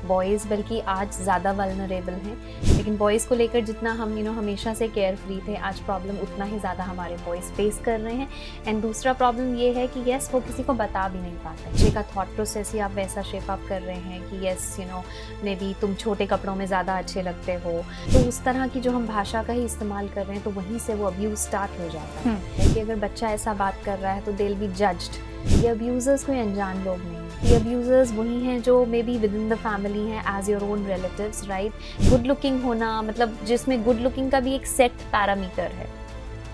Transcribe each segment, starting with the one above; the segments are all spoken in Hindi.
बॉयज़ बल्कि आज ज़्यादा वल्नरेबल हैं, लेकिन बॉयज़ को लेकर जितना हम हमेशा से केयर फ्री थे, आज प्रॉब्लम उतना ही ज़्यादा हमारे बॉयज़ फेस कर रहे हैं। एंड दूसरा प्रॉब्लम ये है कि येस वो किसी को बता भी नहीं पाते। बच्चे का थॉट प्रोसेस ही आप वैसा शेप अप कर रहे हैं कि येस मे बी तुम छोटे कपड़ों में ज़्यादा अच्छे लगते हो, तो उस तरह की जो हम भाषा का ही इस्तेमाल कर रहे हैं, तो वहीं से वो अब्यूज़ स्टार्ट हो जाता है कि अगर बच्चा ऐसा बात कर रहा है तो दे विल बी जज्ड। ये अब्यूज़र्स कोई अनजान लोग नहीं, ये अब्यूज़र्स वही हैं जो may be within the family हैं as your own relatives, right. Good looking होना, मतलब जिसमें गुड लुकिंग का भी एक सेट पैरामीटर है,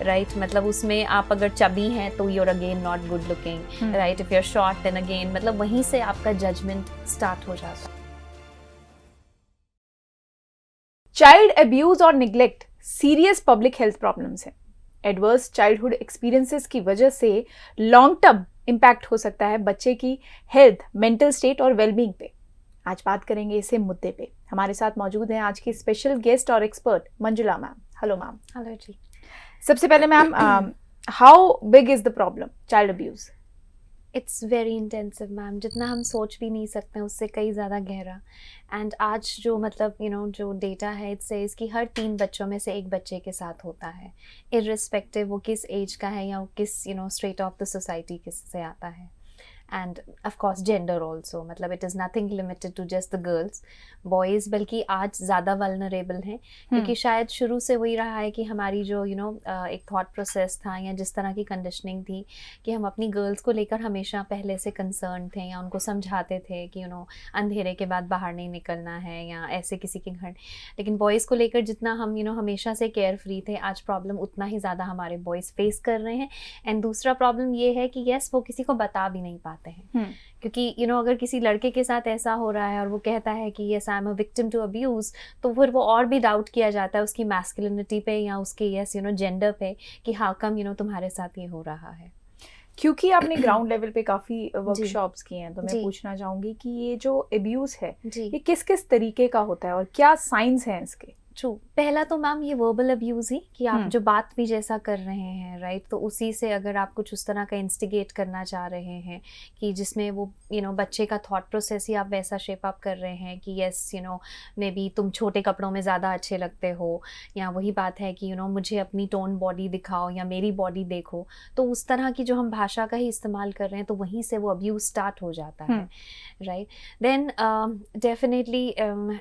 राइट मतलब उसमें आप अगर चबी हैं तो you're again not good looking, right. If you are short then again, मतलब वहीं से आपका जजमेंट स्टार्ट हो जाता है। चाइल्ड अब्यूज और neglect serious public health problems हैं। एडवर्स चाइल्डहुड एक्सपीरियंसेस की वजह से लॉन्ग टर्म इम्पैक्ट हो सकता है बच्चे की हेल्थ, मेंटल स्टेट और वेलबींग पे। आज बात करेंगे इसे मुद्दे पे। हमारे साथ मौजूद हैं आज की स्पेशल गेस्ट और expert Manjula ma'am. Hello ma'am. Hello जी। सबसे पहले ma'am, how big is the problem child abuse? It's very intensive ma'am, जितना हम सोच भी नहीं सकते हैं उससे कई ज़्यादा गहरा। एंड आज जो मतलब जो डेटा है इट सेज कि हर 3 बच्चों में से एक बच्चे के साथ होता है, इर्रिस्पेक्टिव वो किस एज का है या वो किस स्ट्रेट ऑफ द सोसाइटी किस से आता है। And of course gender also, मतलब it is nothing limited to just the girls, boys बल्कि आज ज़्यादा वल्नरेबल हैं, क्योंकि शायद शुरू से वही रहा है कि हमारी जो एक थॉट प्रोसेस था या जिस तरह की कंडीशनिंग थी कि हम अपनी गर्ल्स को लेकर हमेशा पहले से कंसर्न थे या उनको समझाते थे कि अंधेरे के बाद बाहर नहीं निकलना है या ऐसे किसी के घर। लेकिन बॉयज़ को लेकर जितना हम हमेशा से केयर फ्री थे, आज प्रॉब्लम उतना ही ज़्यादा हमारे बॉयज़ फेस कर रहे हैं। एंड दूसरा प्रॉब्लम ये है कि येस वो किसी को बता भी नहीं पाते हैं, क्योंकि अगर किसी लड़के के साथ ऐसा हो रहा है और वो कहता है कि yes I am a victim to abuse, तो फिर वो और भी डाउट किया जाता है उसकी मैस्कुलिनिटी पे या उसके जेंडर पे कि हाउ कम तुम्हारे साथ ये हो रहा है। क्योंकि आपने ग्राउंड लेवल पे काफ़ी वर्कशॉप्स किए हैं, तो मैं पूछना चाहूँगी कि ये जो अब्यूज़ है ये किस किस तरीके का होता है और क्या साइंस हैं इसके? ट्रू। पहला तो मैम ये वर्बल अब्यूज़ ही कि आप जो बात भी जैसा कर रहे हैं, राइट, तो उसी से अगर आप कुछ उस तरह का इंस्टिगेट करना चाह रहे हैं कि जिसमें वो बच्चे का थॉट प्रोसेस ही आप वैसा शेप अप कर रहे हैं कि यस मे बी तुम छोटे कपड़ों में ज़्यादा अच्छे लगते हो, या वही बात है कि मुझे अपनी टोन बॉडी दिखाओ या मेरी बॉडी देखो, तो उस तरह की जो हम भाषा का ही इस्तेमाल कर रहे हैं, तो वहीं से वो अब्यूज़ स्टार्ट हो जाता है, राइट। देन डेफिनेटली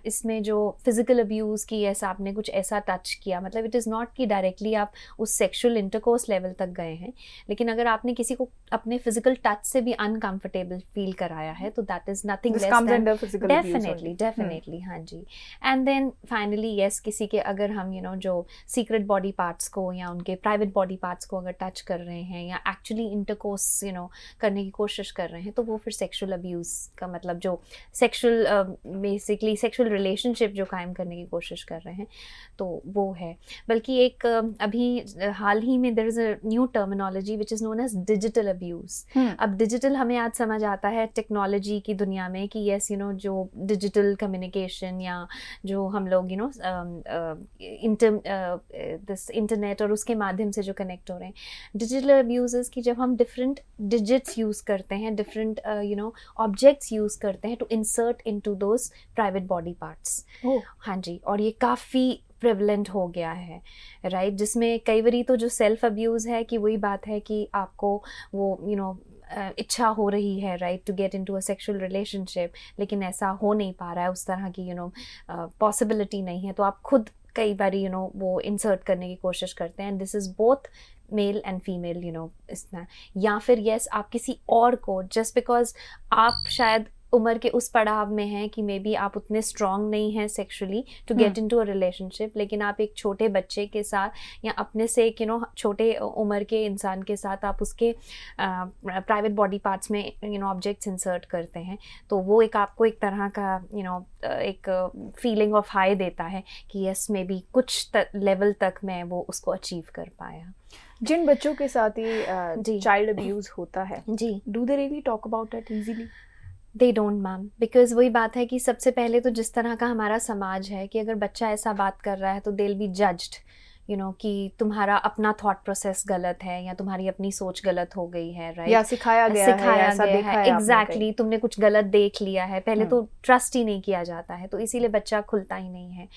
इसमें जो फिज़िकल अब्यूज़ की ऐसा आपने कुछ ऐसा टच किया, मतलब इट इज़ नॉट कि डायरेक्टली आप उस सेक्सुअल इंटरकोर्स लेवल तक गए हैं, लेकिन अगर आपने किसी को अपने फिजिकल टच से भी अनकंफर्टेबल फील कराया है, तो that is nothing less than definitely हाँ जी। एंड देन फाइनली येस, किसी के अगर हम जो सीक्रेट बॉडी पार्ट्स को या उनके प्राइवेट बॉडी पार्ट्स को अगर टच कर रहे हैं या एक्चुअली इंटरकोर्स करने की कोशिश कर रहे हैं, तो वो फिर सेक्सुअल अब्यूज़ का मतलब जो सेक्सुअल बेसिकली सेक्सुअल रिलेशनशिप जो कायम करने की कोशिश कर रहे हैं, तो वो है। बल्कि एक अभी हाल ही में there is a new terminology which is known as digital abuse. अब डिजिटल हमें आज समझ आता है टेक्नोलॉजी की दुनिया में कि यस जो डिजिटल कम्युनिकेशन या जो हम लोग दिस इंटरनेट और उसके माध्यम से जो कनेक्ट हो रहे हैं, डिजिटल अब्यूज़ की जब हम डिफरेंट डिजिट्स यूज़ करते हैं, डिफरेंट ऑब्जेक्ट्स यूज़ करते हैं to insert into those private body parts. हाँ जी, और ये काफ़ी प्रेवलेंट हो गया है, राइट, जिसमें कई बारी तो जो सेल्फ अब्यूज़ है कि वही बात है कि आपको वो इच्छा हो रही है, right, to get into a sexual relationship, लेकिन ऐसा हो नहीं पा रहा है, उस तरह की पॉसिबिलिटी नहीं है, तो आप खुद कई बारी वो इंसर्ट करने की कोशिश करते हैं। And this is both male and female इसमें, या फिर येस आप किसी और को जस्ट बिकॉज आप शायद उम्र के उस पड़ाव में हैं कि मे बी आप उतने स्ट्रॉन्ग नहीं हैं sexually to get into a relationship, लेकिन आप एक छोटे बच्चे के साथ या अपने से एक छोटे उम्र के इंसान के साथ आप उसके प्राइवेट बॉडी पार्ट्स में ऑब्जेक्ट्स इंसर्ट करते हैं, तो वो एक आपको एक तरह का एक फीलिंग ऑफ हाई देता है कि यस मे बी कुछ लेवल तक मैं वो उसको अचीव कर पाया। जिन बच्चों के साथ ये चाइल्ड अब्यूज़ होता है जी, do they really talk about it easily? They don't ma'am, because वही बात है कि सबसे पहले तो जिस तरह का हमारा समाज है कि अगर बच्चा ऐसा बात कर रहा है तो दे विल बी जज्ड, कि तुम्हारा अपना थॉट प्रोसेस गलत है या तुम्हारी अपनी सोच गलत हो गई है, राइट, या सिखाया गया है, ऐसा देखा है एग्जैक्टली, तुमने कुछ गलत देख लिया है, पहले तो ट्रस्ट ही नहीं किया जाता है, तो इसीलिए बच्चा खुलता ही नहीं है।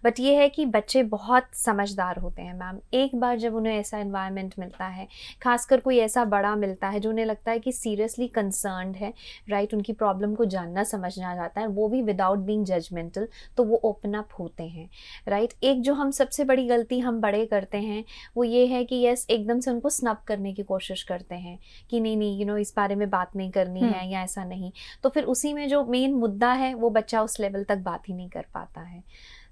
बट ये है कि बच्चे बहुत समझदार होते हैं मैम, एक बार जब उन्हें ऐसा एनवायरनमेंट मिलता है, खासकर कोई ऐसा बड़ा मिलता है जो उन्हें लगता है कि सीरियसली कंसर्न्ड है, राइट, उनकी प्रॉब्लम को जानना समझना जाता है, वो भी विदाउट बीइंग जजमेंटल, तो वो ओपन अप होते हैं, राइट। एक जो हम सबसे बड़ी गलती हम बड़े करते हैं वो ये है कि यस एकदम से उनको स्नब करने की कोशिश करते हैं कि नहीं नहीं इस बारे में बात नहीं करनी है या ऐसा नहीं, तो फिर उसी में जो मेन मुद्दा है वो बच्चा उस लेवल तक बात ही नहीं कर पाता है।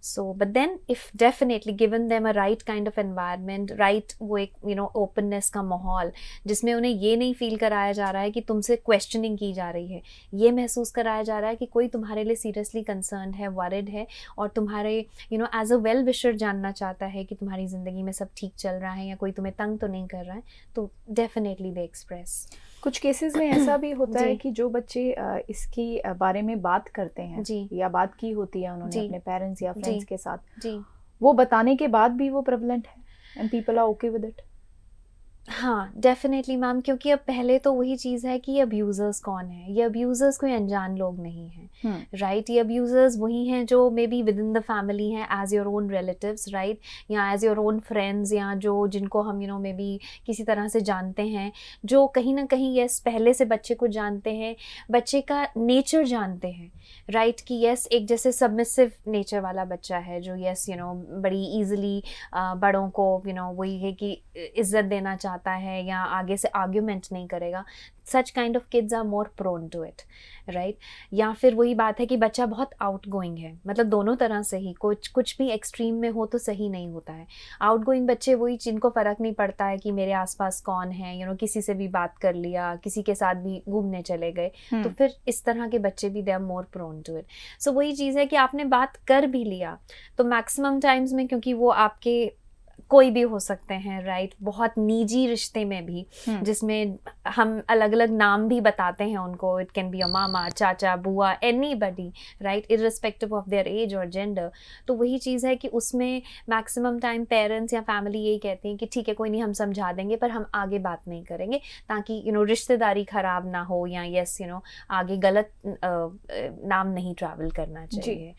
So, but then if definitely given them a right kind of environment, right, वो एक openness का माहौल जिसमें उन्हें ये नहीं फील कराया जा रहा है कि तुमसे क्वेश्चनिंग की जा रही है, ये महसूस कराया जा रहा है कि कोई तुम्हारे लिए सीरियसली कंसर्न्ड है, वरिड है और तुम्हारे एज अ वेल विशर जानना चाहता है कि तुम्हारी ज़िंदगी में सब ठीक चल रहा है या कोई तुम्हें तंग तो नहीं कर रहा है, तो डेफिनेटली दे एक्सप्रेस। कुछ केसेस में ऐसा भी होता है कि जो बच्चे इसकी बारे में बात करते हैं जी, या बात की होती है उन्होंने अपने पेरेंट्स या फ्रेंड्स के साथ, जी, वो बताने के बाद भी वो प्रेवलेंट है and people are okay with it. हाँ डेफिनेटली मैम, क्योंकि अब पहले तो वही चीज़ है कि ये अब्यूज़र्स कौन है, ये अब्यूज़र्स कोई अनजान लोग नहीं हैं, राइट, ये अब्यूज़र्स वही हैं जो may be within the family हैं as your own relatives, right, या एज योर ओन फ्रेंड्स, या जो जिनको हम मे बी किसी तरह से जानते हैं, जो कहीं ना कहीं यस पहले से बच्चे को जानते हैं, बच्चे का नेचर जानते हैं, राइट, कि यस एक जैसे सबमिसिव नेचर वाला बच्चा है जो यस बड़ी ईजिली बड़ों को वही है कि इज्जत देना चाहता है या आगे से आर्ग्यूमेंट नहीं करेगा, such kind of kids are more prone to it, right. या फिर वही बात है कि बच्चा बहुत आउट गोइंग है, मतलब दोनों तरह से ही, कुछ भी एक्सट्रीम में हो तो सही नहीं होता है। आउट गोइंग बच्चे वही जिनको फ़र्क नहीं पड़ता है कि मेरे आसपास कौन है, किसी से भी बात कर लिया, किसी के साथ भी घूमने चले गए, तो फिर इस तरह के बच्चे भी they are more prone to it. So वही चीज़ है कि आपने बात कर भी लिया तो मैक्सिमम टाइम्स में, क्योंकि वो आपके कोई भी हो सकते हैं, राइट, बहुत निजी रिश्ते में भी जिसमें हम अलग अलग नाम भी बताते हैं उनको, it can be a mama, chacha, bua, anybody, right, irrespective of their age और जेंडर। तो वही चीज़ है कि उसमें मैक्सिमम टाइम पेरेंट्स या फैमिली यही कहती हैं कि ठीक है कोई नहीं, हम समझा देंगे पर हम आगे बात नहीं करेंगे ताकि रिश्तेदारी ख़राब ना हो या यस आगे गलत नाम नहीं ट्रैवल करना चाहिए।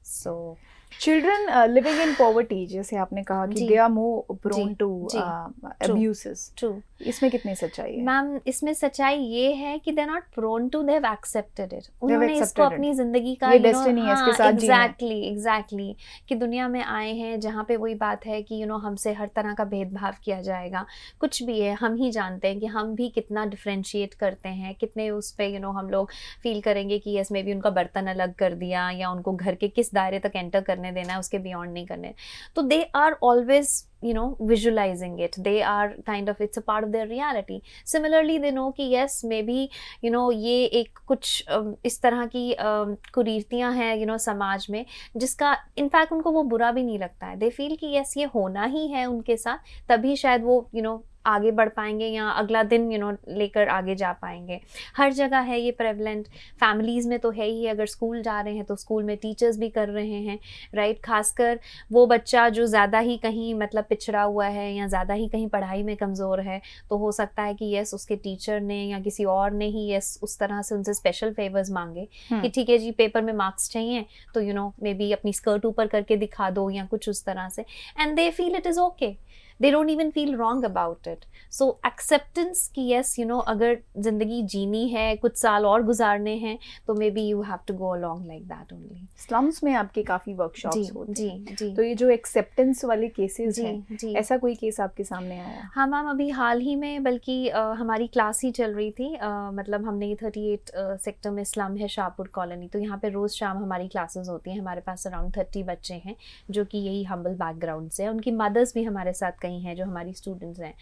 So children living in poverty, जैसे आपने कहा कि they are more prone to abuses, true, इसमें कितनी सच्चाई है मैम? इसमें सच्चाई ये है कि they are not prone to, they have accepted it, उन्होंने इसको अपनी जिंदगी का डेस्टिनी है, इसके साथ एग्जैक्टली कि दुनिया में आए हैं जहाँ पे वही बात है कि हमसे हर तरह का भेदभाव किया जाएगा, कुछ भी है हम ही जानते हैं कि हम भी कितना डिफ्रेंशिएट करते हैं, कितने उस पे हम लोग फील करेंगे कि यस मे बी उनका बर्तन अलग कर दिया या उनको घर के किस दायरे तक एंटर करने देना है, उसके बियॉन्ड नहीं करने। तो they are always visualizing it, they are kind of, it's a part of their reality. Similarly they know कि yes maybe ये एक कुछ इस तरह की कुरीतियाँ हैं समाज में जिसका इनफैक्ट उनको वो बुरा भी नहीं लगता है, they feel कि yes ये होना ही है उनके साथ, तभी शायद वो आगे बढ़ पाएंगे या अगला दिन लेकर आगे जा पाएंगे। हर जगह है ये प्रेवलेंट, फैमिलीज़ में तो है ही, अगर स्कूल जा रहे हैं तो स्कूल में टीचर्स भी कर रहे हैं, राइट। खासकर वो बच्चा जो ज़्यादा ही कहीं मतलब पिछड़ा हुआ है या ज़्यादा ही कहीं पढ़ाई में कमज़ोर है, तो हो सकता है कि यस उसके टीचर ने या किसी और ने ही यस उस तरह से उनसे स्पेशल फेवर्स मांगे कि ठीक है जी पेपर में मार्क्स चाहिए तो मे बी अपनी स्कर्ट ऊपर करके दिखा दो या कुछ उस तरह से, and they feel it is okay, they don't even feel wrong about it. So acceptance कि yes अगर ज़िंदगी जीनी है, कुछ साल और गुजारने हैं, तो maybe you have to go along like that only. Slums में आपके काफ़ी वर्कशॉप्स होते हैं, जी, तो ये जो एक्सेप्टेंस वाले केसेस हैं, ऐसा कोई केस आपके सामने आया? हाँ मैम, अभी हाल ही में बल्कि हमारी क्लास ही चल रही थी, मतलब हमने 38 सेक्टर में स्लम है शाहपुर कॉलोनी, तो यहाँ पे रोज़ शाम हमारी क्लासेस होती हैं, हमारे पास अराउंड 30 बच्चे हैं जो कि यही हम्बल बैकग्राउंड से हैं, उनकी मदर्स भी हमारे साथ हैं जो हमारी स्टूडेंट्स हैं।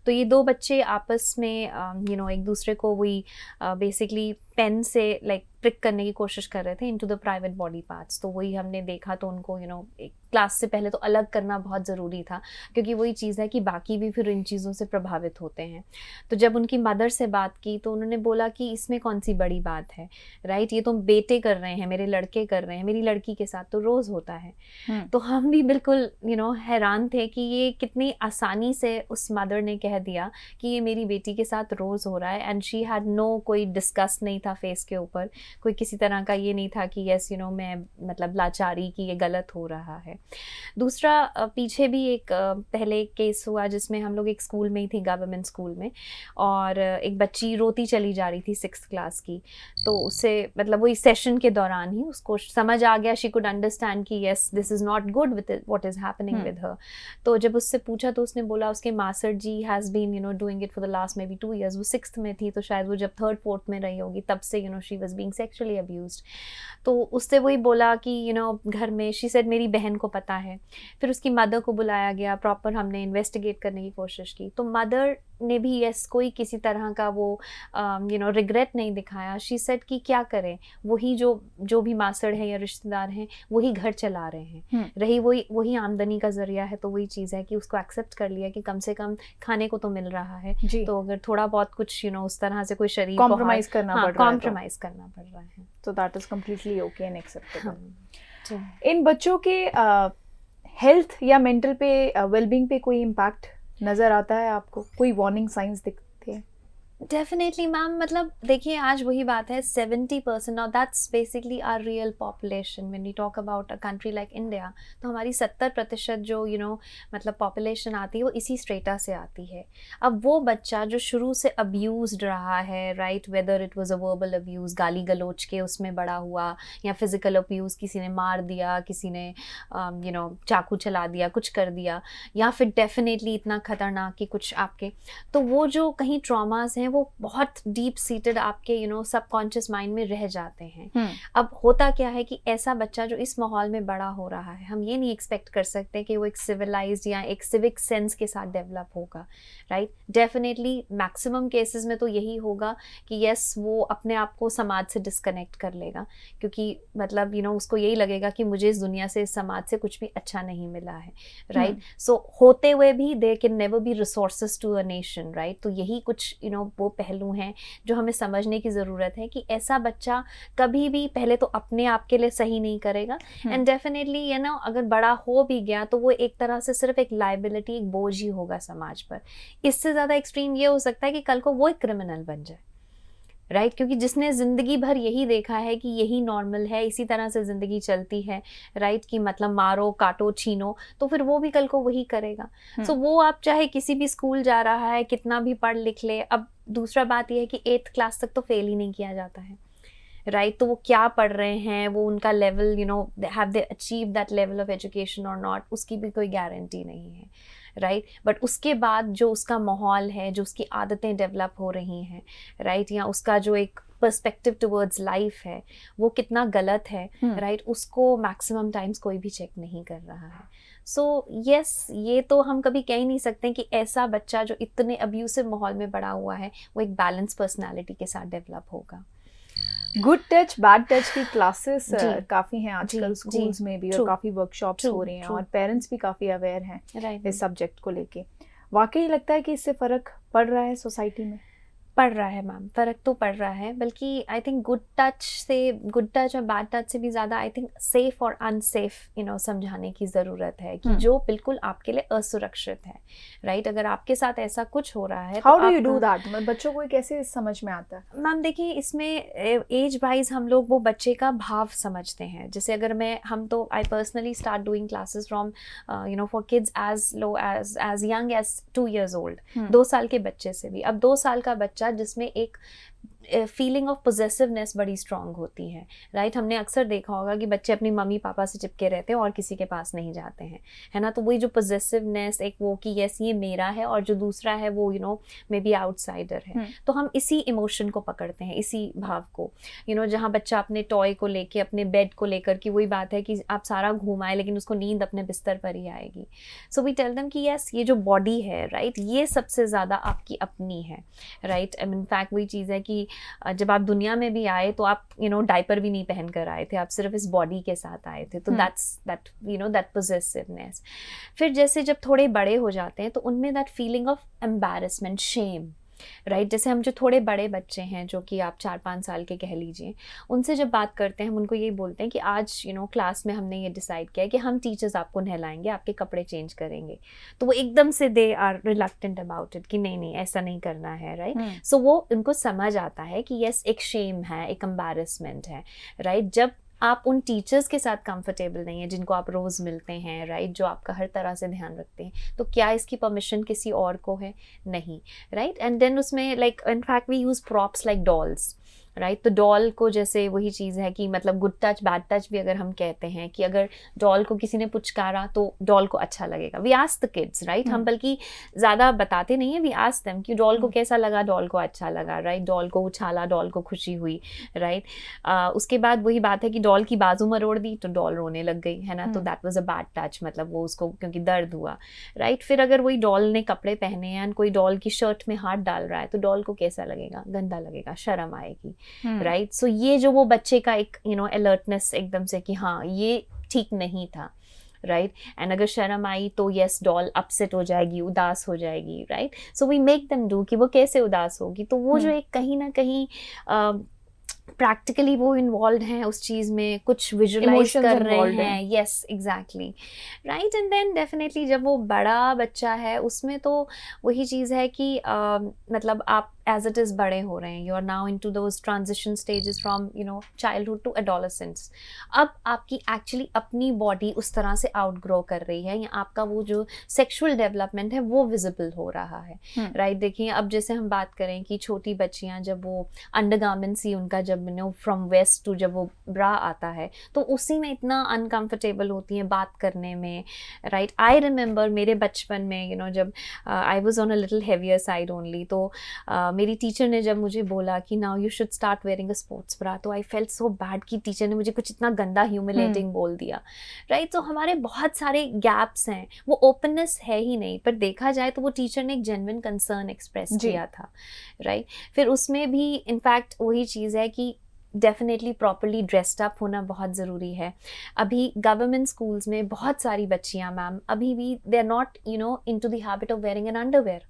तो ये दो बच्चे आपस में एक दूसरे को वही बेसिकली पेन से लाइक प्रिक करने की कोशिश कर रहे थे into the private body parts. तो वही हमने देखा, तो उनको एक क्लास से पहले तो अलग करना बहुत ज़रूरी था, क्योंकि वही चीज़ है कि बाकी भी फिर इन चीज़ों से प्रभावित होते हैं। तो जब उनकी मदर से बात की तो उन्होंने बोला कि इसमें कौन सी बड़ी बात है, राइट, ये तो बेटे कर रहे हैं, मेरे लड़के कर रहे हैं, मेरी लड़की के साथ तो रोज़ होता है। तो हम भी बिल्कुल हैरान थे कि ये कितनी आसानी से उस मदर ने कह दिया कि ये मेरी बेटी के साथ रोज़ हो रहा है। एंड शी हैड नो कोई डिस्कस नहीं था फेस के ऊपर, कोई किसी तरह का ये नहीं था कि यस मैं मतलब लाचारी कि ये गलत हो रहा है। दूसरा, पीछे भी एक पहले एक केस हुआ जिसमें हम लोग एक स्कूल में ही थी, गवर्नमेंट स्कूल में, और एक बच्ची रोती चली जा रही थी 6th क्लास की। तो उससे मतलब वही सेशन के दौरान ही उसको समझ आ गया, शी कुड अंडरस्टैंड कि yes this is not good with what is happening with her. तो जब उससे पूछा तो उसने बोला उसके master ji has been doing it for the last maybe 2 years। वो 6th में थी, तो शायद वो जब 3rd 4th में रही होगी तब से she was being sexually abused. तो उससे वही बोला कि घर में शी सेड मेरी बहन को पता है। फिर उसकी मदर को बुलाया गया, प्रॉपर हमने इन्वेस्टिगेट करने की कोशिश की। तो मदर ने भी यस कोई किसी तरह का वो रिग्रेट नहीं दिखाया। शी सेड कि क्या करें, वही जो भी मासड़ है या रिश्तेदार हैं वही घर चला रहे हैं, रही वही आमदनी का जरिया है। तो वही चीज़ है कि उसको एक्सेप्ट कर लिया कि कम से कम खाने को तो मिल रहा है, तो अगर थोड़ा बहुत कुछ उस तरह से कोई शरीर कॉम्प्रोमाइज करना पड़ रहा है, तो that is completely okay and acceptable. इन बच्चों के हेल्थ या मेंटल पे वेलबींग पे कोई इम्पैक्ट नज़र आता है आपको, कोई वार्निंग साइंस दिखते हैं? डेफिनेटली मैम, मतलब देखिए आज वही बात है, 70% और that's basically our real population when we talk about a country like India. तो हमारी 70% जो मतलब पॉपुलेशन आती है वो इसी स्ट्रेटा से आती है। अब वो बच्चा जो शुरू से अब्यूज्ड रहा है, right, weather it was a verbal abuse, गाली गलोच के उसमें बड़ा हुआ, या फिजिकल अब्यूज़, किसी ने मार दिया, किसी ने चाकू चला दिया, कुछ कर दिया, या फिर डेफिनेटली इतना खतरनाक कि कुछ आपके, तो वो जो कहीं ट्रॉमास हैं वो बहुत डीप सीटेड आपके सबकॉन्शियस माइंड में रह जाते हैं। अब होता क्या है कि ऐसा बच्चा जो इस माहौल में बड़ा हो रहा है, हम ये नहीं एक्सपेक्ट कर सकते कि वो एक सिविलाइज्ड या एक सिविक सेंस के साथ डेवलप होगा, राइट। डेफिनेटली मैक्सिमम केसेस में तो यही होगा कि यस वो अपने आप को समाज से डिस्कनेक्ट कर लेगा, क्योंकि मतलब उसको यही लगेगा कि मुझे इस दुनिया से, इस समाज से कुछ भी अच्छा नहीं मिला है, राइट। सो होते हुए भी there can never be resources to a nation, right. तो यही कुछ वो पहलू हैं जो हमें समझने की ज़रूरत है कि ऐसा बच्चा कभी भी पहले तो अपने आप के लिए सही नहीं करेगा, एंड डेफिनेटली अगर बड़ा हो भी गया तो वो एक तरह से सिर्फ एक लाइबिलिटी, एक बोझ ही होगा समाज पर। इससे ज़्यादा एक्सट्रीम ये हो सकता है कि कल को वो एक क्रिमिनल बन जाए, राइट, क्योंकि जिसने ज़िंदगी भर यही देखा है कि यही नॉर्मल है, इसी तरह से ज़िंदगी चलती है, राइट, कि मतलब मारो काटो छीनो, तो फिर वो भी कल को वही करेगा। सो वो आप चाहे किसी भी स्कूल जा रहा है, कितना भी पढ़ लिख ले। अब दूसरा बात यह है कि 8th क्लास तक तो फेल ही नहीं किया जाता है, राइट। तो वो क्या पढ़ रहे हैं, वो उनका level have they achieve that level of education और नॉट, उसकी भी कोई गारंटी नहीं है, राइट। बट उसके बाद जो उसका माहौल है, जो उसकी आदतें डेवलप हो रही हैं, राइट, या उसका जो एक पर्सपेक्टिव टुवर्ड्स लाइफ है वो कितना गलत है, राइट, उसको मैक्सिमम टाइम्स कोई भी चेक नहीं कर रहा है। सो यस, ये तो हम कभी कह ही नहीं सकते कि ऐसा बच्चा जो इतने अब्यूसिव माहौल में बड़ा हुआ है वो एक बैलेंस पर्सनालिटी के साथ डेवलप होगा। गुड टच बैड टच की क्लासेस काफ़ी हैं आजकल स्कूल्स में भी, और काफ़ी वर्कशॉप्स हो रही हैं, और पेरेंट्स भी काफ़ी अवेयर हैं इस सब्जेक्ट को लेके। वाकई लगता है कि इससे फ़र्क पड़ रहा है सोसाइटी में? पड़ रहा है मैम, फ़र्क तो पड़ रहा है, बल्कि आई थिंक गुड टच और बैड टच से भी ज़्यादा आई थिंक सेफ़ और अनसेफ समझाने की ज़रूरत है कि जो बिल्कुल आपके लिए असुरक्षित है, राइट। अगर आपके साथ ऐसा कुछ हो रहा है, how do you do that? बच्चों को कैसे समझ में आता है? मैम देखिए, इसमें एज वाइज हम लोग वो बच्चे का भाव समझते हैं। जैसे अगर हम तो I personally start doing classes from for kids as low as young as 2 years old, 2 साल के बच्चे से भी। अब 2 साल का बच्चा जिसमें एक फीलिंग ऑफ पोजेसिवनेस बड़ी स्ट्रांग होती है, राइट। हमने अक्सर देखा होगा कि बच्चे अपनी मम्मी पापा से चिपके रहते हैं और किसी के पास नहीं जाते हैं, है ना। तो वही जो पोजेसिवनेस, एक वो कि यस ये मेरा है और जो दूसरा है वो मे बी आउटसाइडर है। तो हम इसी इमोशन को पकड़ते हैं, इसी भाव को, जहाँ बच्चा अपने टॉय को लेके, अपने बेड को लेकर, कि वही बात है कि आप सारा घुमाए लेकिन उसको नींद अपने बिस्तर पर ही आएगी। सो वी टेल देम कि यस ये जो बॉडी है, राइट, ये सबसे ज़्यादा आपकी अपनी है, राइट। इनफैक्ट वही चीज़ है कि जब आप दुनिया में भी आए तो आप डायपर भी नहीं पहन कर आए थे, आप सिर्फ इस बॉडी के साथ आए थे, तो दैट पोजेसिवनेस। फिर जैसे जब थोड़े बड़े हो जाते हैं तो उनमें that feeling of embarrassment, shame, right. जैसे हम जो थोड़े बड़े बच्चे हैं जो कि आप 4-5 साल के कह लीजिए, उनसे जब बात करते हैं हम उनको यही बोलते हैं कि आज क्लास में हमने ये डिसाइड किया है कि हम टीचर्स आपको नहलाएंगे, आपके कपड़े चेंज करेंगे, तो वो एकदम से they are reluctant about it कि नहीं नहीं ऐसा नहीं करना है, राइट। सो वो उनको समझ आता है कि यस एक शेम है, एक एम्बैरेसमेंट है, राइट। जब आप उन टीचर्स के साथ कंफर्टेबल नहीं है जिनको आप रोज़ मिलते हैं, राइट, जो आपका हर तरह से ध्यान रखते हैं, तो क्या इसकी परमिशन किसी और को है? नहीं, राइट। एंड देन उसमें like in fact we use props like dolls, right. तो डॉल को जैसे वही चीज़ है कि मतलब गुड टच बैड टच भी अगर हम कहते हैं कि अगर डॉल को किसी ने पुचकारा तो डॉल को अच्छा लगेगा, we ask the kids, right. हम बल्कि ज़्यादा बताते नहीं है, वी आस्क देम कि डॉल को कैसा लगा, डॉल को अच्छा लगा, राइट। डॉल को उछाला, डॉल को खुशी हुई, राइट। उसके बाद वही बात है कि डॉल की बाजू मरोड़ दी तो डॉल रोने लग गई, है ना, तो that was a bad touch, मतलब वो उसको क्योंकि दर्द हुआ, राइट। फिर अगर वही डॉल ने कपड़े पहने हैं एंड कोई डॉल की शर्ट में हाथ डाल रहा है तो डॉल को कैसा लगेगा? गंदा लगेगा, शर्म आएगी, राइट। सो ये जो वो बच्चे का एक अलर्टनेस एकदम से कि हाँ ये ठीक नहीं था, राइट। एंड अगर शर्म आई तो यस डॉल अपसेट हो जाएगी, उदास हो जाएगी, right. So we make them do कि वो कैसे उदास होगी, तो वो जो एक कहीं ना कहीं प्रैक्टिकली वो इन्वॉल्व हैं उस चीज़ में, कुछ विजुअलाइज कर रहे हैं, yes exactly, right. And then definitely जब वो बड़ा बच्चा है उसमें तो वही चीज़ है कि मतलब आप as it is बड़े हो रहे हैं, you are now into those transition stages from childhood to adolescence। अब आपकी एक्चुअली अपनी बॉडी उस तरह से आउटग्रो कर रही है या आपका वो जो सेक्सुअल डेवलपमेंट है वो विजिबल हो रहा है, राइट। देखिए अब जैसे हम बात करें कि छोटी बच्चियां जब वो अंडरगारमेंट्स ही उनका जब फ्रॉम वेस्ट टू जब वो ब्रा आता है तो उसी में इतना अनकंफर्टेबल होती हैं बात करने में, राइट। आई रिमेंबर मेरे बचपन में जब I was on a little heavier side only, तो मेरी टीचर ने जब मुझे बोला कि now you should start wearing a sports bra, तो आई फेल्ट सो बैड कि टीचर ने मुझे कुछ इतना गंदा ह्यूमिलेटिंग बोल दिया, राइट। तो हमारे बहुत सारे गैप्स हैं, वो ओपननेस है ही नहीं, पर देखा जाए तो वो टीचर ने एक जेन्युइन कंसर्न एक्सप्रेस किया था, राइट। फिर उसमें भी इनफैक्ट वही चीज़ है कि डेफिनेटली प्रॉपरली ड्रेस्ड अप होना बहुत ज़रूरी है। अभी गवर्नमेंट स्कूल्स में बहुत सारी बच्चियां मैम अभी भी they are not into the habit of wearing an underwear,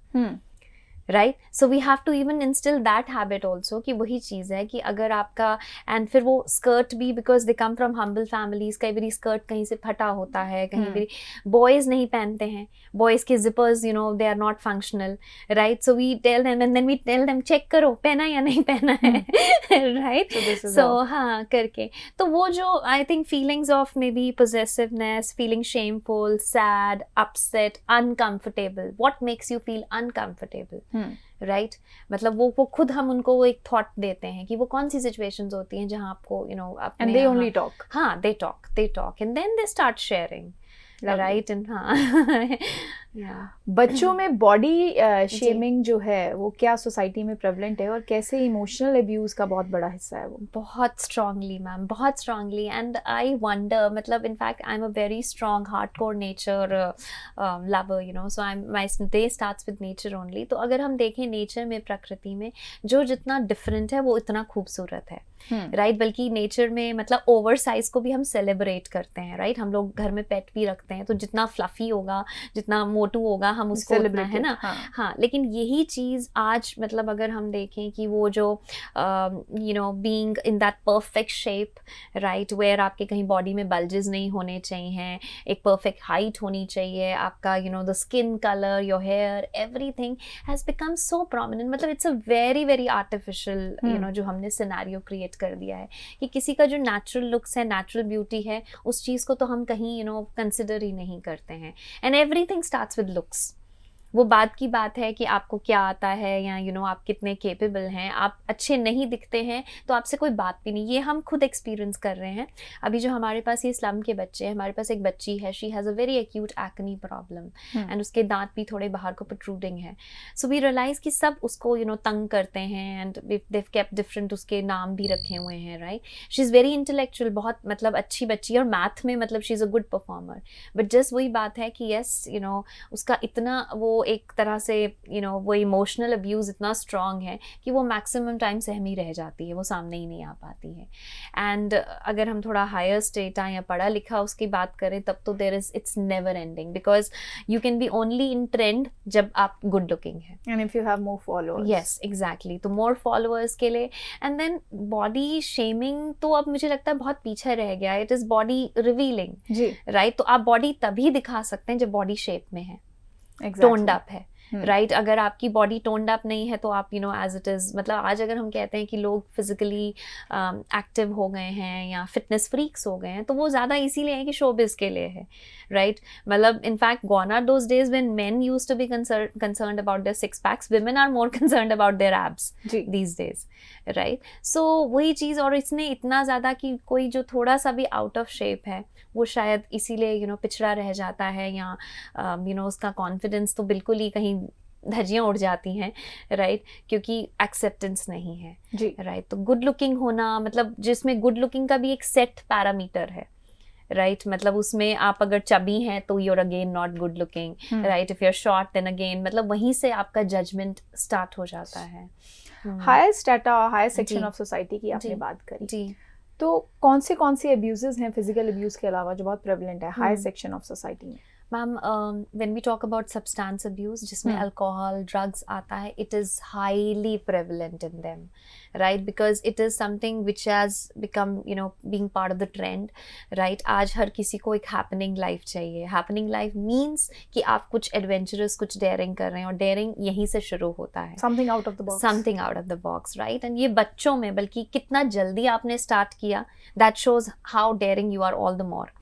right. So we have to even instil that habit also कि वही चीज़ है कि अगर आपका एंड फिर वो स्कर्ट भी because they come from humble families, कई बार स्कर्ट कहीं से फटा होता है, कहीं भी बॉयज़ नहीं पहनते हैं, बॉयज़ के zippers they are not functional, right. So we tell them and then we tell them check करो पहना या नहीं पहना है, राइट। सो हाँ करके तो वो जो I think feelings of may be possessiveness, feeling shameful, sad, upset, uncomfortable, what makes you feel uncomfortable, right. मतलब वो खुद हम उनको वो एक थॉट देते हैं कि वो कौन सी सिचुएशंस होती हैं जहाँ आपको एंड दे ओनली टॉक, हाँ they talk and then they start sharing, right. And हाँ बच्चों में बॉडी शेमिंग जो है वो क्या सोसाइटी में प्रेवलेंट है और कैसे इमोशनल अब्यूज का बहुत बड़ा हिस्सा है वो? बहुत स्ट्रांगली मैम, बहुत स्ट्रांगली। एंड आई वंडर, मतलब in fact I am a very strong hardcore nature lover, so I my day starts with nature only. तो अगर हम देखें नेचर में, प्रकृति में जो जितना डिफरेंट है वो इतना खूबसूरत है, राइट। बल्कि नेचर में मतलब ओवर साइज को भी हम सेलिब्रेट करते हैं, राइट। हम लोग घर में पेट भी रखते हैं तो जितना फ्लफी होगा, जितना मोटू होगा, हम उसको उतना, है ना, हाँ। लेकिन यही चीज़ आज मतलब अगर हम देखें कि वो जो being in that perfect shape, right, where आपके कहीं बॉडी में बल्जेस नहीं होने चाहिए, एक परफेक्ट हाइट होनी चाहिए, आपका the skin colour, your hair, everything has become so prominent. मतलब it's a very very artificial जो हमने सिनेरियो क्रिएट कर दिया है कि किसी का जो नेचुरल लुक्स है, नेचुरल ब्यूटी है, उस चीज़ को तो हम कहीं कंसिडर ही नहीं करते हैं। And everything starts with looks. वो बात की बात है कि आपको क्या आता है या आप कितने केपेबल हैं। आप अच्छे नहीं दिखते हैं तो आपसे कोई बात भी नहीं, ये हम खुद एक्सपीरियंस कर रहे हैं। अभी जो हमारे पास ये स्लम के बच्चे हैं, हमारे पास एक बच्ची है, she has a very acute acne problem and उसके दांत भी थोड़े बाहर को प्रोट्रूडिंग है। सो वी रियलाइज़ कि सब उसको तंग करते हैं एंड देव केप्ट डिफरेंट उसके नाम भी रखे हुए हैं, right. She is very intellectual, बहुत मतलब अच्छी बच्ची, और मैथ में मतलब she is a good performer. But just वही बात है कि यस उसका इतना वो वो एक तरह से वो इमोशनल अब्यूज़ इतना स्ट्रॉन्ग है कि वो मैक्सिमम टाइम सहम ही रह जाती है, वो सामने ही नहीं आ पाती है। एंड अगर हम थोड़ा हायर स्टेटा या पढ़ा लिखा उसकी बात करें तब तो it's never ending, because you can be only in trend जब आप गुड लुकिंग है। And if you have more followers, yes exactly, तो मोर फॉलोअर्स के लिए। एंड देन बॉडी शेमिंग तो अब मुझे लगता है बहुत पीछे रह गया, इट इज़ बॉडी रिवीलिंग, जी, राइट? तो आप बॉडी तभी दिखा सकते हैं जब बॉडी शेप में है, exactly. टोन्ड अप है, राइट? अगर आपकी बॉडी टोन्ड अप नहीं है तो आप एज इट इज़, मतलब आज अगर हम कहते हैं कि लोग फिजिकली एक्टिव हो गए हैं या फिटनेस फ्रीक्स हो गए हैं तो वो ज़्यादा इसीलिए है कि शोबिज़ के लिए है, राइट? मतलब in fact gone are those days when men used to be concerned about their six packs, women are more concerned about their abs these days, right? So वही चीज़, और इसने इतना ज़्यादा कि कोई जो थोड़ा सा भी आउट ऑफ शेप है वो शायद इसीलिए पिछड़ा रह जाता है, या उसका कॉन्फिडेंस तो बिल्कुल ही कहीं धज्जियाँ उड़ जाती हैं, राइट? क्योंकि एक्सेप्टेंस नहीं है, राइट? तो गुड लुकिंग होना, मतलब जिसमें गुड लुकिंग का भी एक सेट पैरामीटर है, राइट? मतलब उसमें आप अगर चबी हैं तो you're again not good looking, right? If you're short then again, मतलब वहीं से आपका जजमेंट स्टार्ट हो जाता है। Higher strata, higher section of society की आपने बात करी, जी, तो कौन से अब्यूजेस हैं फिजिकल अब्यूज के अलावा जो बहुत प्रेवलेंट है हायर सेक्शन ऑफ सोसाइटी में? Ma'am, when we talk about substance abuse जिसमें अल्कोहल, ड्रग्स आता है, it is highly prevalent in them, right? Because it is something which has become being part of the trend, right? आज हर किसी को एक हैपनिंग लाइफ चाहिए। हैपनिंग लाइफ मीन्स कि आप कुछ एडवेंचरस, कुछ डेयरिंग कर रहे हैं, और डेयरिंग यहीं से शुरू होता है, something out of the box, something out of the box, right? And ये बच्चों में, बल्कि कितना जल्दी आपने स्टार्ट किया, that shows how daring you are all the more,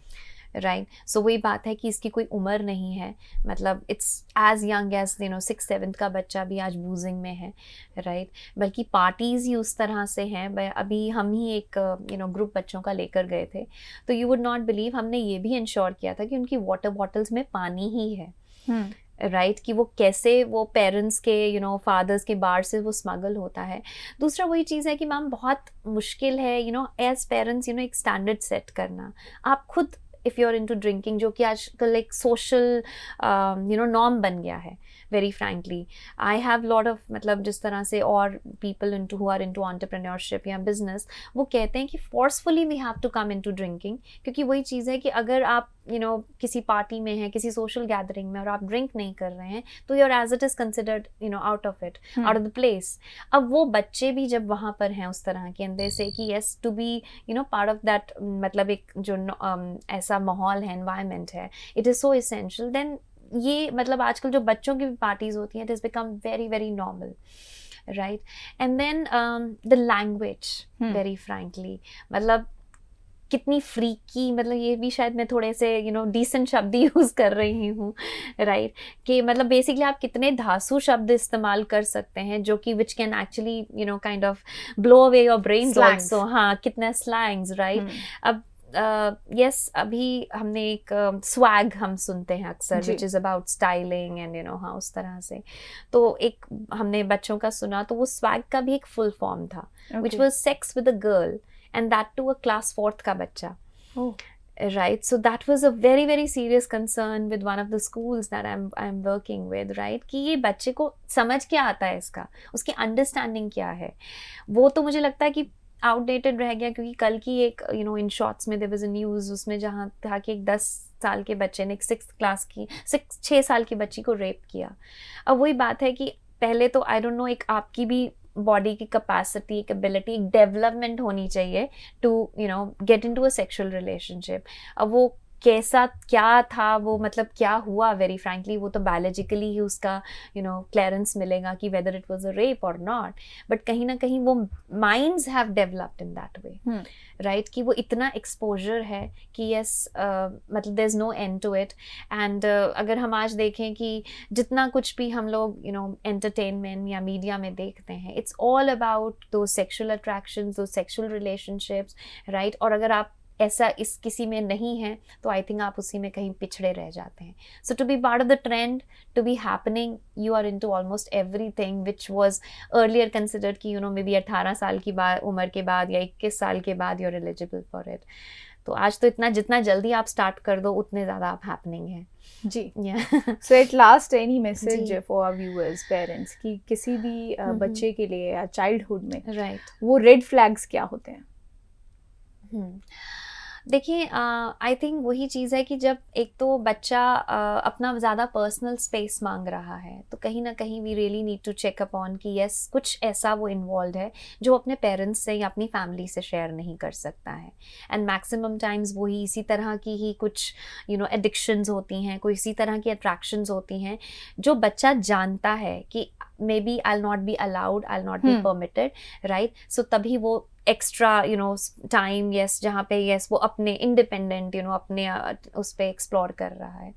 right? So वही बात है कि इसकी कोई उम्र नहीं है, मतलब it's as young as 6th-7th का बच्चा भी आज बूजिंग में है, राइट? बल्कि पार्टीज़ ही उस तरह से हैं। अभी हम ही एक ग्रुप बच्चों का लेकर गए थे, तो यू वुड नॉट बिलीव, हमने ये भी इंश्योर किया था कि उनकी वाटर बॉटल्स में पानी ही है, राइट? कि वो कैसे वो पेरेंट्स के फादर्स के बार से वो स्मगल होता है। दूसरा वही चीज़ है कि मैम बहुत मुश्किल है एज पेरेंट्स एक स्टैंडर्ड सेट करना। आप खुद if you are into drinking, जो कि आजकल एक सोशल नॉर्म बन गया है, very frankly I have lot of, मतलब जिस तरह से और people into who are into entrepreneurship या बिजनेस, वो कहते हैं कि forcefully we have to come into drinking, क्योंकि वही चीज़ है कि अगर आप किसी पार्टी में हैं, किसी सोशल गैदरिंग में, और आप ड्रिंक नहीं कर रहे हैं तो you're as it is considered out of it, out of the place. अब वो बच्चे भी जब वहाँ पर हैं उस तरह के, अंदर से कि yes to be part of that, मतलब एक जो ऐसा माहौल है, एनवायरनमेंट है, it is so essential. Then ये मतलब आजकल जो बच्चों की भी पार्टीज होती हैं, it is become very very normal, right? And then the language, very frankly, मतलब कितनी फ्रीकी, मतलब ये भी शायद मैं थोड़े से डिसेंट शब्द यूज़ कर रही हूँ, राइट? कि मतलब बेसिकली आप कितने धांसू शब्द इस्तेमाल कर सकते हैं जो कि which can actually kind of blow away your brain also. हाँ, कितने स्लैंग्स, राइट? अब यस, अभी हमने एक स्वैग हम सुनते हैं अक्सर, which is about styling and हाँ उस तरह से, तो एक हमने बच्चों का सुना, तो वो स्वैग का भी एक फुल फॉर्म था, which was sex with a girl, and that to a class 4th का बच्चा, right? So that was a very very serious concern with one of the schools that I'm working with, right? कि ये बच्चे को समझ क्या आता है, इसका उसकी अंडरस्टैंडिंग क्या है, वो तो मुझे लगता है कि आउटडेटेड रह गया। क्योंकि कल की एक इन शॉर्ट्स में देयर वाज अ न्यूज़, उसमें जहाँ था कि एक 10 साल के बच्चे ने एक 6 साल की बच्ची को रेप किया। अब वही बात है कि पहले तो आई डोंट नो, एक आपकी भी बॉडी की कैपेसिटी, एक एबिलिटी, एक डेवलपमेंट होनी चाहिए to get into a sexual relationship. अब वो कैसा क्या था, वो मतलब क्या हुआ, वेरी फ्रैंकली वो तो बायोलॉजिकली ही उसका क्लियरेंस मिलेगा कि whether it was a rape और नॉट, बट कहीं ना कहीं वो minds have developed in that way, right? कि वो इतना एक्सपोजर है कि यस, मतलब there is no end to it. And अगर हम आज देखें कि जितना कुछ भी हम लोग एंटरटेनमेंट या मीडिया में देखते हैं, इट्स ऑल अबाउट दो सेक्सुअल अट्रैक्शंस, दो सेक्सुअल रिलेशनशिप्स, राइट? और अगर आप ऐसा इस किसी में नहीं है तो आई थिंक आप उसी में कहीं पिछड़े रह जाते हैं। So to be part of the trend, to be happening, you are into almost everything which was earlier considered कि मे बी 18 साल की उम्र के बाद या 21 साल के बाद you are eligible for it. तो आज तो जितना जल्दी आप स्टार्ट कर दो उतने ज़्यादा आप हैपनिंग है। जी। Yeah. So at last any message जी। फॉर आवर व्यूअर्स, पेरेंट्स, कि किसी भी बच्चे के लिए या चाइल्डहुड में राइट। वो रेड फ्लैग्स क्या होते हैं? देखिए, आई थिंक वही चीज़ है कि जब एक तो बच्चा अपना ज़्यादा पर्सनल स्पेस मांग रहा है, तो कहीं ना कहीं we really need to check upon कि यस, कुछ ऐसा वो इन्वॉल्व है जो अपने पेरेंट्स से या अपनी फैमिली से शेयर नहीं कर सकता है। एंड मैक्सिमम टाइम्स वही इसी तरह की ही कुछ एडिक्शंस होती हैं, कोई इसी तरह की अट्रैक्शंस होती हैं जो बच्चा जानता है कि may be I not be allowed, I not be permitted, right? So तभी वो एक्स्ट्रा टाइम, यस, जहाँ पे यस वो अपने इंडिपेंडेंट अपने उस पे एक्सप्लोर कर रहा है।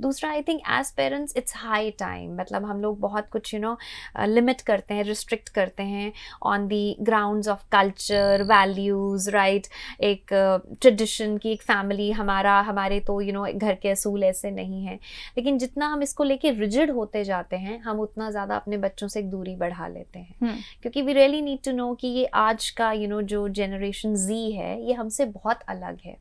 दूसरा, I think as parents it's high time, मतलब हम लोग बहुत कुछ लिमिट करते हैं, रिस्ट्रिक्ट करते हैं on the grounds of culture, values, right? एक ट्रेडिशन की, एक फैमिली, हमारे तो घर के असूल ऐसे नहीं हैं। लेकिन जितना हम इसको लेके रिजिड होते जाते हैं, हम उतना ज़्यादा अपने बच्चों से एक दूरी बढ़ा लेते हैं। क्योंकि we really need to know कि ये आज का जो जनरेशन Z है, ये हमसे बहुत अलग है,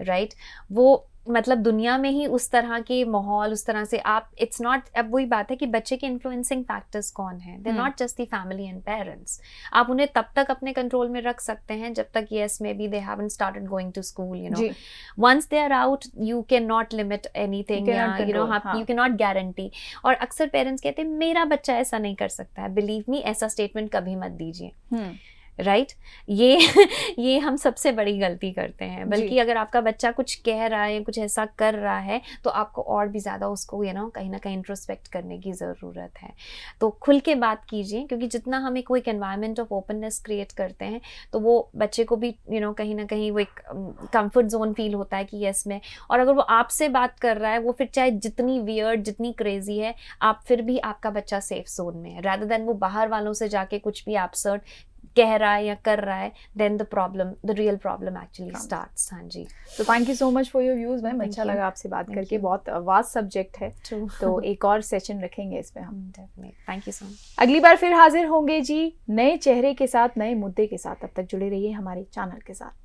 राइट? वो मतलब दुनिया में ही उस तरह के माहौल, उस तरह से आप, इट्स नॉट, अब वही बात है कि बच्चे के इन्फ्लुएंसिंग फैक्टर्स कौन हैं? They not just the family and parents. आप उन्हें तब तक अपने कंट्रोल में रख सकते हैं जब तक yes maybe they haven't started going to school, once they are out you can not limit anything, या यू कैन नॉट गारंटी। और अक्सर पेरेंट्स कहते हैं मेरा बच्चा ऐसा नहीं कर सकता है। बिलीव मी, ऐसा स्टेटमेंट कभी मत दीजिए, राइट? ये हम सबसे बड़ी गलती करते हैं। बल्कि अगर आपका बच्चा कुछ कह रहा है, कुछ ऐसा कर रहा है, तो आपको और भी ज़्यादा उसको कहीं ना कहीं इंट्रोस्पेक्ट करने की ज़रूरत है। तो खुल के बात कीजिए, क्योंकि जितना हम एक एनवायरनमेंट ऑफ ओपननेस क्रिएट करते हैं, तो वो बच्चे को भी कहीं ना कहीं वो एक कंफर्ट जोन फील होता है कि यस मैं, और अगर वो आपसे बात कर रहा है, वो फिर चाहे जितनी वियर्ड, जितनी क्रेजी है, आप फिर भी आपका बच्चा सेफ जोन में है, रादर देन वो बाहर वालों से जाके कुछ भी एब्सर्ड कह रहा है या कर रहा है, then the real problem actually starts। हाँ जी। तो thank you so much for your views ma'am, अच्छा लगा आपसे बात करके, बहुत वास्ट सब्जेक्ट है। तो एक और सेशन रखेंगे इस पे हम। Thank you so much. अगली बार फिर हाजिर होंगे जी नए चेहरे के साथ, नए मुद्दे के साथ। तब तक जुड़े रहिए हमारे चैनल के साथ।